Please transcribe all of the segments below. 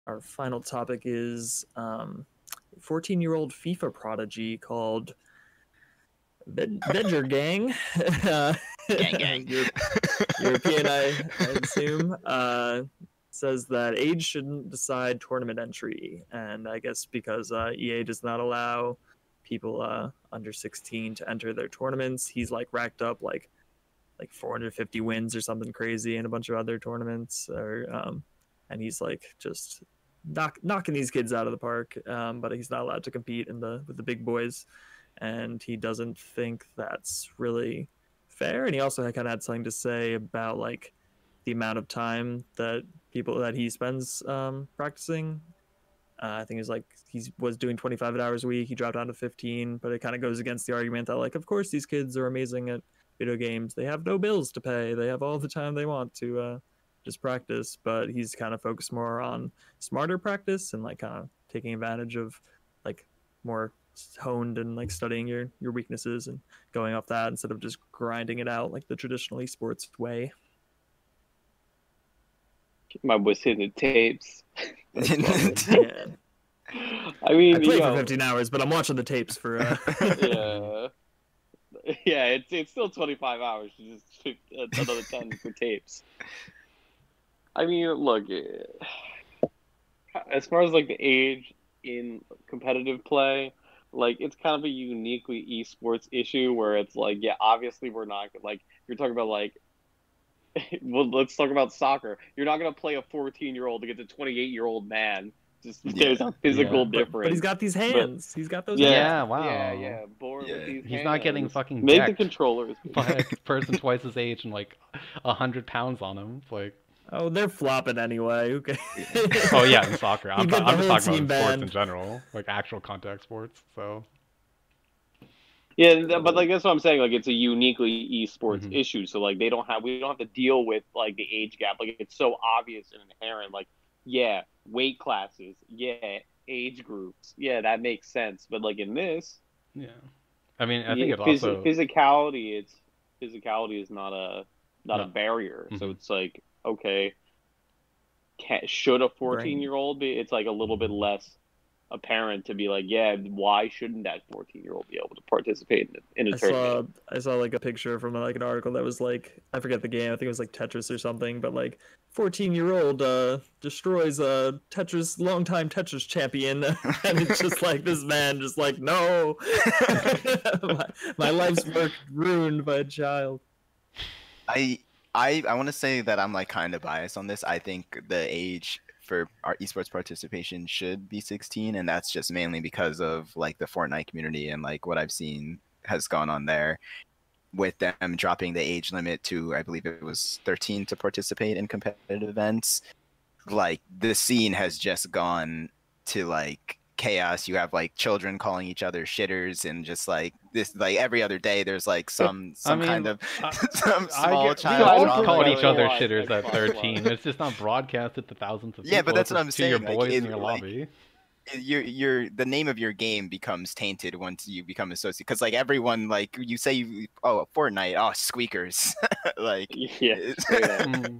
our final topic is 14-year-old FIFA prodigy called Vedger Gang. uh, Gang, gang. European, I assume, says that age shouldn't decide tournament entry, and I guess because EA does not allow people under 16 to enter their tournaments, he's like racked up like 450 wins or something crazy in a bunch of other tournaments, or and he's like just knocking these kids out of the park. But he's not allowed to compete in the with the big boys, and he doesn't think that's really fair. And he also kind of had something to say about like the amount of time that people that he spends practicing. I think it's like he was doing 25 hours a week. He dropped down to 15, but it kind of goes against the argument that like, of course, these kids are amazing at video games. They have no bills to pay. They have all the time they want to just practice. But he's kind of focused more on smarter practice and like kind of taking advantage of like more honed and like studying your weaknesses and going off that instead of just grinding it out like the traditional esports way. My boy's hitting the tapes. Yeah. I mean, I played for 15 hours, but I'm watching the tapes for. Yeah, yeah. It's still 25 hours. You just pick another 10 for tapes. I mean, look. As far as like the age in competitive play, like it's kind of a uniquely esports issue where it's like, yeah, obviously we're not like you're talking about like. Well, let's talk about soccer. You're not gonna play a 14-year-old against a 28-year-old man. Just there's a physical difference. But he's got these hands. He's got those. Yeah, wow. Yeah. Born with these He's hands. not getting fucking Make the decked controllers by a person twice his age and like 100 pounds on him. It's like, oh, they're flopping anyway. Okay. oh yeah, in soccer. I'm just talking about team sports in general, like actual contact sports. So. Yeah, but like that's what I'm saying. Like it's a uniquely esports issue. So like we don't have to deal with like the age gap. Like it's so obvious and inherent. Like yeah, weight classes. Yeah, age groups. Yeah, that makes sense. But like in this, yeah, I mean, I think it also physicality. Physicality is not a barrier. So it's like okay, should a 14-year-old be? It's like a little bit less apparent to be like, yeah, why shouldn't that 14-year-old be able to participate in a tournament? I saw like a picture from like an article that was like, I forget the game, I think it was like Tetris or something, but like 14-year-old destroys a Tetris longtime Tetris champion, and it's just like this man just like, no, my life's work ruined by a child. I want to say that I'm like kind of biased on this. I think the age for our esports participation should be 16, and that's just mainly because of like the Fortnite community and like what I've seen has gone on there with them dropping the age limit to, I believe it was 13 to participate in competitive events. Like the scene has just gone to like chaos. You have like children calling each other shitters, and just like this, like every other day there's like some kind of some small child. We all called each other shitters at 13. It's just not broadcasted to thousands of people. Yeah, but that's what I'm saying. To your boys like, in your lobby. The name of your game becomes tainted once you become associated, because like everyone, like you say, oh, Fortnite, oh, squeakers. Like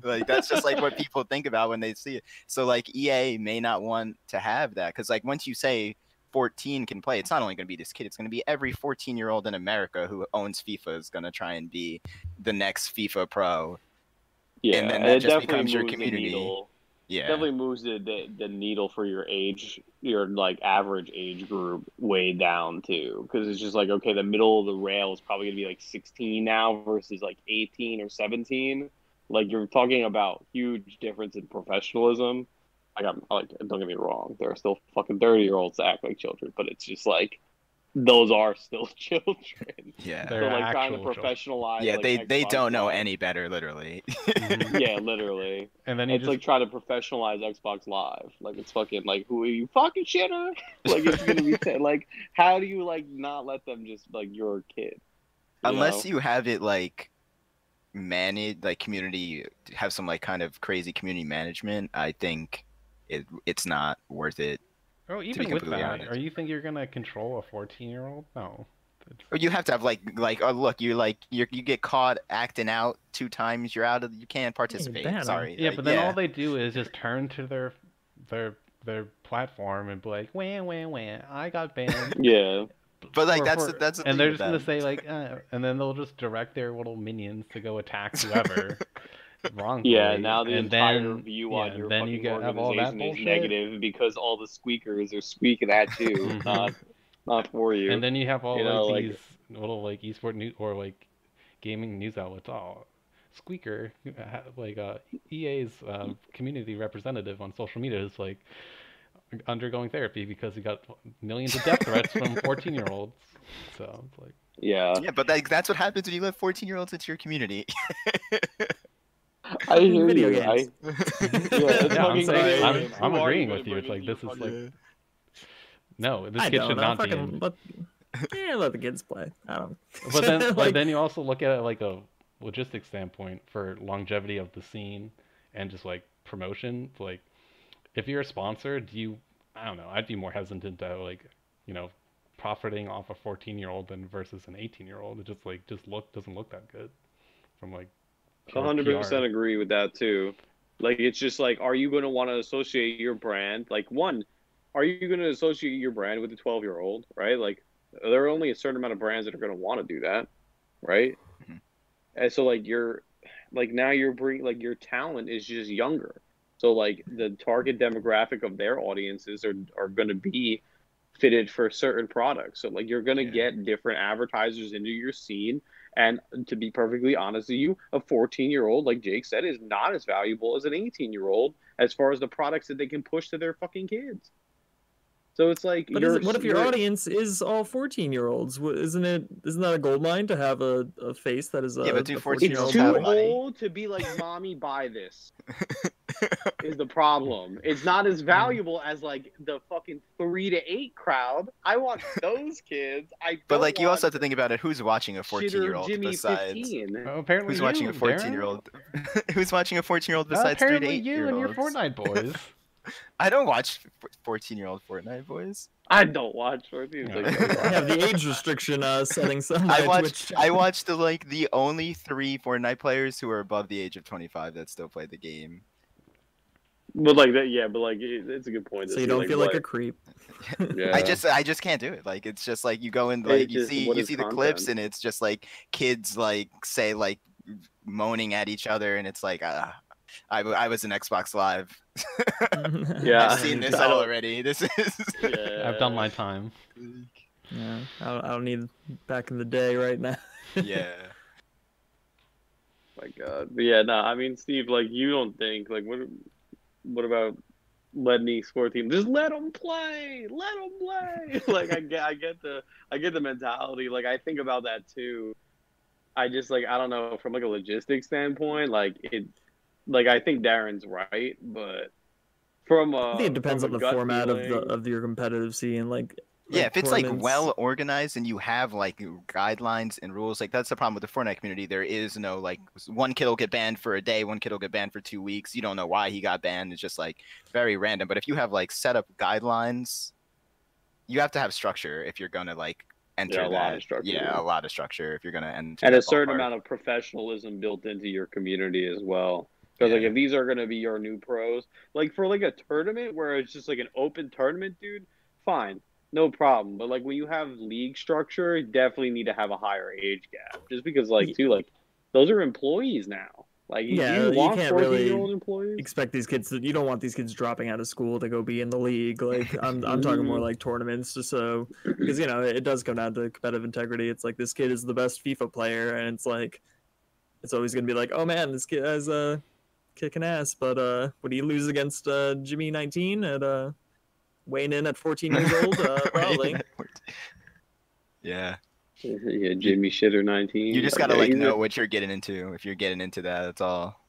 like that's just like what people think about when they see it. So like EA may not want to have that, because like once you say 14 can play, it's not only going to be this kid, it's going to be every 14-year-old in America who owns FIFA is going to try and be the next FIFA pro. Yeah, and then that just becomes your community. Yeah, definitely moves the needle for your age, your like average age group way down too, because it's just like, okay, the middle of the rail is probably gonna be like 16 now versus like 18 or 17. Like you're talking about huge difference in professionalism. Like don't get me wrong, there are still fucking 30-year-olds that act like children, but it's just like those are still children. Yeah, so like trying to professionalize. Yeah, like, they don't know any better, literally. Yeah, literally. And then it's like trying to professionalize Xbox Live. Like it's fucking like, who are you, fucking shitter? Like it's gonna be like, how do you like not let them just like you're a kid? Unless you have it like managed, like community, have some like kind of crazy community management. I think it's not worth it. Oh, even with that, are you think you're gonna control a 14-year-old? No. Or you have to have like oh look, you get caught acting out 2 times, you can't participate. Sorry. Yeah, but then all they do is just turn to their their platform and be like, wah wah wah, I got banned. Yeah. But like For- that's for- the and thing they're with just gonna them. say like, and then they'll just direct their little minions to go attack whoever wrongfully. Yeah, now the and entire then, view yeah, on your then you fucking have all that organization is bullshit. negative because all the squeakers are squeaking at you, Mhm. not for you. And then you have all You like know, like- these little like esport news or like gaming news outlets. Oh, Squeaker, like EA's community representative on social media is like undergoing therapy because he got millions of death threats from 14-year-olds. So it's like, Yeah. Yeah, but that's what happens when you let 14-year-olds into your community. I hear Video you. games. Yeah, it's yeah, I'm fucking sorry. video saying, games. I'm Who are agreeing you with to you. It's bring like into this is your like, no, this I kid don't should know. not be Fucking in. let the kids play. I don't. But then, Like- but then you also look at it like a logistics standpoint for longevity of the scene and just like promotion. Like, if you're a sponsor, I don't know, I'd be more hesitant to like, profiting off a 14-year-old than versus an 18-year-old. It doesn't look that good from like pure 100% PR. agree with that too. Like, it's just like, are you going to want to associate your brand? Like, one, are you going to associate your brand with a 12-year-old, right? Like, there are only a certain amount of brands that are going to want to do that, right? Mhm. And so, like, now you're bringing, like, your talent is just younger. So, like, the target demographic of their audiences are going to be fitted for certain products. So, like, you're going to Yeah. get different advertisers into your scene. And to be perfectly honest with you, a 14-year-old, like Jake said, is not as valuable as an 18-year-old as far as the products that they can push to their fucking kids. So it's like, But what if your audience is all 14-year-olds? Isn't that a gold mine to have a face that is a, Yeah, but do a 14-year-olds it's 14-year-old too have boy? money? old to be like, mommy, buy this. Is the problem. It's not as valuable as like the fucking 3 to 8 crowd. I watch those kids. But like you also have to think about it. Who's watching a Shitter 14-year-old Jimmy besides? 15. Oh, apparently Who's watching you, a 14-year-old? Who's watching a 14-year-old Darren. besides 3 to Apparently you and your 8-year-olds? Fortnite boys. I don't watch 14-year-old Fortnite boys. I don't watch 14. Yeah. I have the age restriction setting some I watch the only 3 Fortnite players who are above the age of 25 that still play the game. But like that, yeah. But like, it's a good point. to so you see, don't feel like what- a creep. Yeah. I just can't do it. Like it's just like you go in like you see what is the clips content? and it's just like kids like say like moaning at each other and it's like I was in Xbox Live. Yeah. I've seen this I don't- already. This is Yeah. I've done my time. Yeah, I don't need back in the day right now. yeah. My God. But yeah. No. I mean, Steve. Like, you don't think like what about letting the sport team just let them play? Let them play. Like I get the mentality. Like I think about that too. I just like I don't know from like a logistics standpoint. Like it. Like I think Darren's right, but from I think it depends from on a the gut format feeling, of your competitive scene. Like Yeah, if it's like tournaments- well organized and you have like guidelines and rules, like that's the problem with the Fortnite community. There is no like one kid will get banned for a day, one kid will get banned for 2 weeks. You don't know why he got banned. It's just like very random. But if you have like set up guidelines, you have to have structure if you're gonna like enter Yeah, a lot that. of structure, Yeah, yeah. a lot of structure if you're gonna enter and a that certain ballpark. amount of professionalism built into your community as well. Because like Yeah. if these are going to be your new pros, like for like a tournament where it's just like an open tournament, dude, fine, no problem. But like when you have league structure, you definitely need to have a higher age gap, just because like too like those are employees now. Like Yeah, do you you want can't really 14-year-old employees? expect these kids to. You don't want these kids dropping out of school to go be in the league. Like I'm talking more like tournaments, just so because it does come down to competitive integrity. It's like this kid is the best FIFA player, and it's like it's always gonna be like, oh man, this kid has kicking ass, but would he lose against Jimmy 19 at weighing in at 14 years old? Probably. Yeah. Yeah, Jimmy Shitter 19. You just gotta yeah, like he's a- know what you're getting into. If you're getting into that, that's all.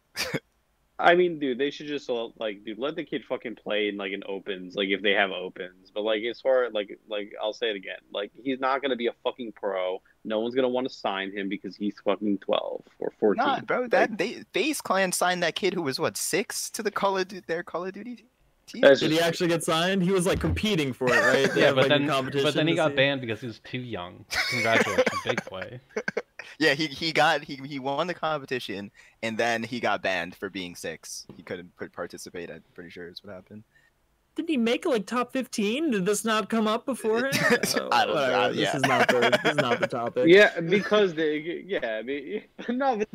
I mean, dude, they should just like, dude, let the kid fucking play in like an opens, like if they have opens. But like as far like I'll say it again, like he's not gonna be a fucking pro. No one's gonna want to sign him because he's fucking 12 or 14. Nah, bro, Like, FaZe Clan signed that kid who was what 6 to the their Call of Duty team. That's Did he just- actually get signed? He was like competing for it, right? They Yeah, have, but like, a then competition he to got see. banned because he was too young. Congratulations, big play. Yeah, he won the competition and then he got banned for being 6. He couldn't participate. I'm pretty sure is what happened. didn't he make like top 15? Did this not come up before him? I don't know, Whatever. yeah. This is not the topic. Yeah, because I mean, no, it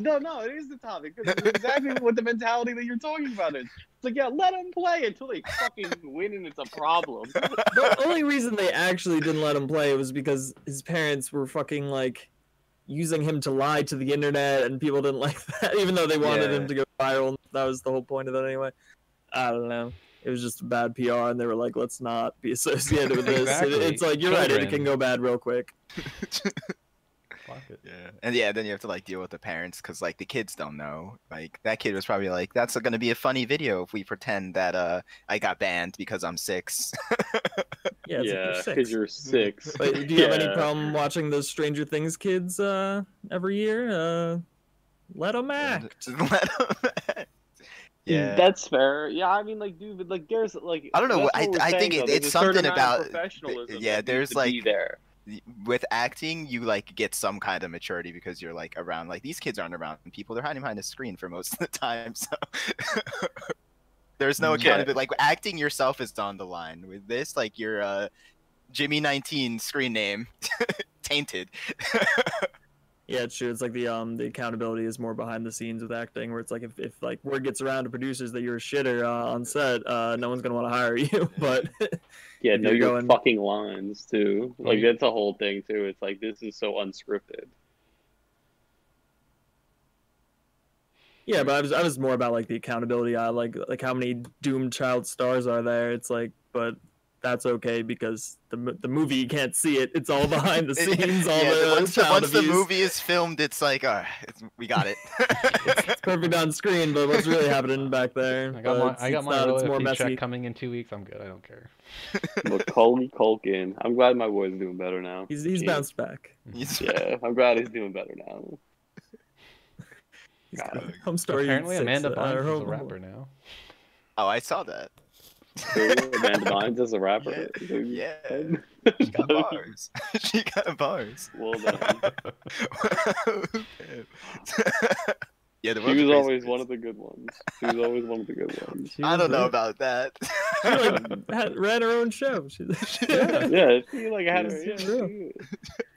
is the topic. It's exactly what the mentality that you're talking about is. It's like, yeah, let them play until they fucking win, and it's a problem. The only reason they actually didn't let him play was because his parents were fucking like using him to lie to the internet, and people didn't like that, even though they wanted Yeah. him to go viral. That was the whole point of it anyway. I don't know. It was just bad PR, and they were like, let's not be associated with this. Exactly. It's like, you're right, it Children. can go bad real quick. Fuck it. Yeah, and yeah, then you have to like deal with the parents because like the kids don't know. Like that kid was probably like, "That's gonna be a funny video if we pretend that I got banned because I'm 6." Yeah, it's yeah, like because you're you're 6. 6. But do you have any Yeah. problem watching those Stranger Things kids every year? Let them act. Just let 'em- Yeah, That's fair. Yeah, I mean, like, dude, but like, there's like, I don't know, that's what we're I saying, think though. it's There's a certain something amount of about- professionalism. yeah, that there's, needs to be like- there. with acting, you like get some kind of maturity because you're like around. Like these kids aren't around people; they're hiding behind a screen for most of the time. So there's no Yeah. accountability. Like acting yourself is on the line. With this, like your Jimmy19 screen name tainted. Yeah, it's true. It's like the accountability is more behind the scenes with acting, where it's like if like word gets around to producers that you're a shitter on set, no one's gonna want to hire you. But Yeah, if know you're your going- fucking lines too. Like Yeah. that's the whole thing too. It's like this is so unscripted. yeah, but I was more about like the accountability. Like how many doomed child stars are there? It's like, but that's okay because the movie you can't see it. It's all behind the scenes. All Yeah, the once child the abuse. movie is filmed, it's like, we got it. It's perfect on screen, but what's really happening back there? I got my It's not, it's more royalty messy. check coming in 2 weeks. I'm good. I don't care. Macaulay Culkin. I'm glad my boy's doing better now. He's Jeez. bounced back. Yeah, I'm glad he's doing better now. He's Got got it. Home Story. Apparently, 6, Amanda or Bynes is a Home- rapper now. Oh, I saw that. Who, Amanda Bynes is a rapper. Yeah. She got bars. She got bars. Well done. Yeah, the She world's was crazy always place. one of the good ones. She was always one of the good ones. She I was don't know great. about that. She like ran her own show. Yeah. Yeah, she like had her. She's Yeah, real. she-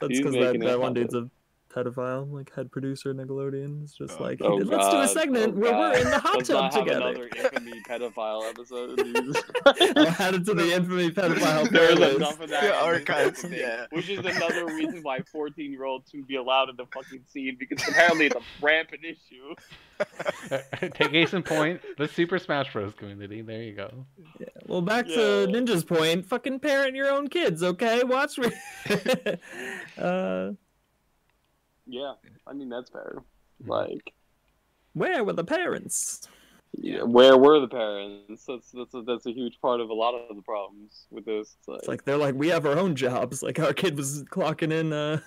That's She's because making it that one happen. dude's a pedophile, like head producer at Nickelodeon. It's just like, Oh, let's do a God. segment Oh, where we're God. in the hot Let's tub not have together. another infamy pedophile episode. Dude. I'll add it to the infamy pedophile There's playlist. enough of that Yeah, in this archives, fucking thing, yeah. Which is another reason why 14-year-olds shouldn't be allowed in the fucking scene because apparently it's a rampant issue. Take case in point, the Super Smash Bros. Community. There you go. Well, back Yeah. to Ninja's point. Fucking parent your own kids, okay? Watch me. Yeah, I mean that's fair. Like, Where were the parents? yeah, where were the parents? That's a huge part of a lot of the problems with this. It's like they're like, we have our own jobs. Like our kid was clocking in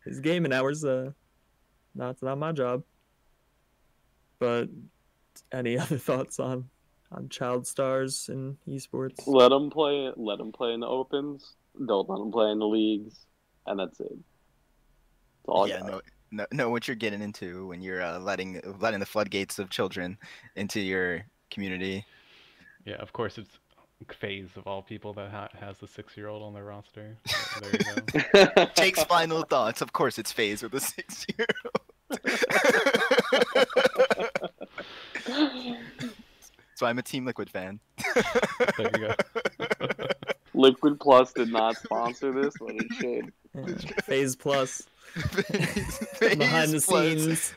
his gaming hours. No, it's not my job. But any other thoughts on child stars in esports? let them play. Let them play in the opens. Don't let them play in the leagues, and that's it. That's all I Yeah, got. know what you're getting into when you're letting the floodgates of children into your community. Yeah, of course it's FaZe of all people that has the 6-year-old on their roster. So there you go. Jake's final thoughts. Of course, it's FaZe with a 6-year-old. So I'm a Team Liquid fan. There you go. Liquid Plus did not sponsor this, but it should. Phase Plus. FaZe Behind the Plus. scenes.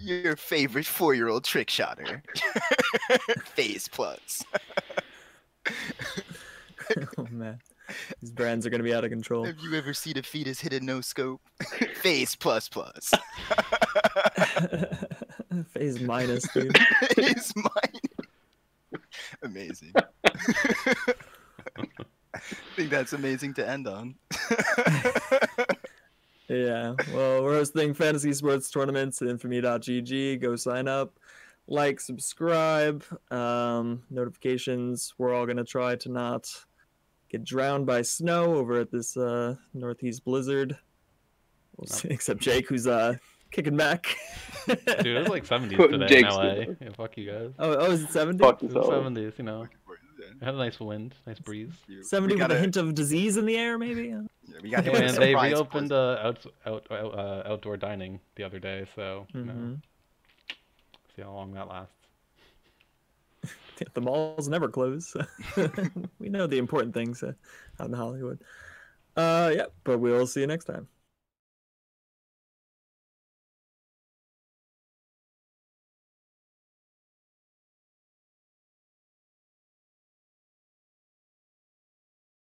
Your favorite 4-year-old trick shotter. FaZe Plus. Oh man. These brands are gonna be out of control. Have you ever seen a fetus hit a no scope? FaZe Plus. Phase minus, dude. FaZe mine. Amazing. I think that's amazing to end on. Yeah, well, we're hosting fantasy sports tournaments at infamy.gg. Go sign up, like, subscribe, notifications. We're all going to try to not get drowned by snow over at this northeast blizzard. We'll see, except Jake, who's kicking back. Dude, it was like 70s today Jake's in LA. good. Yeah, fuck you guys. Oh, is it 70? Fuck It was yourself. 70s, you know. It had a nice wind, nice breeze. 70 with a hint of disease in the air, maybe. Yeah, we got hit And with a they surprise reopened blizzard. outdoor dining the other day, so you know, Mhm. see how long that lasts. The malls never close. We know the important things out in Hollywood. Yeah, but we'll see you next time.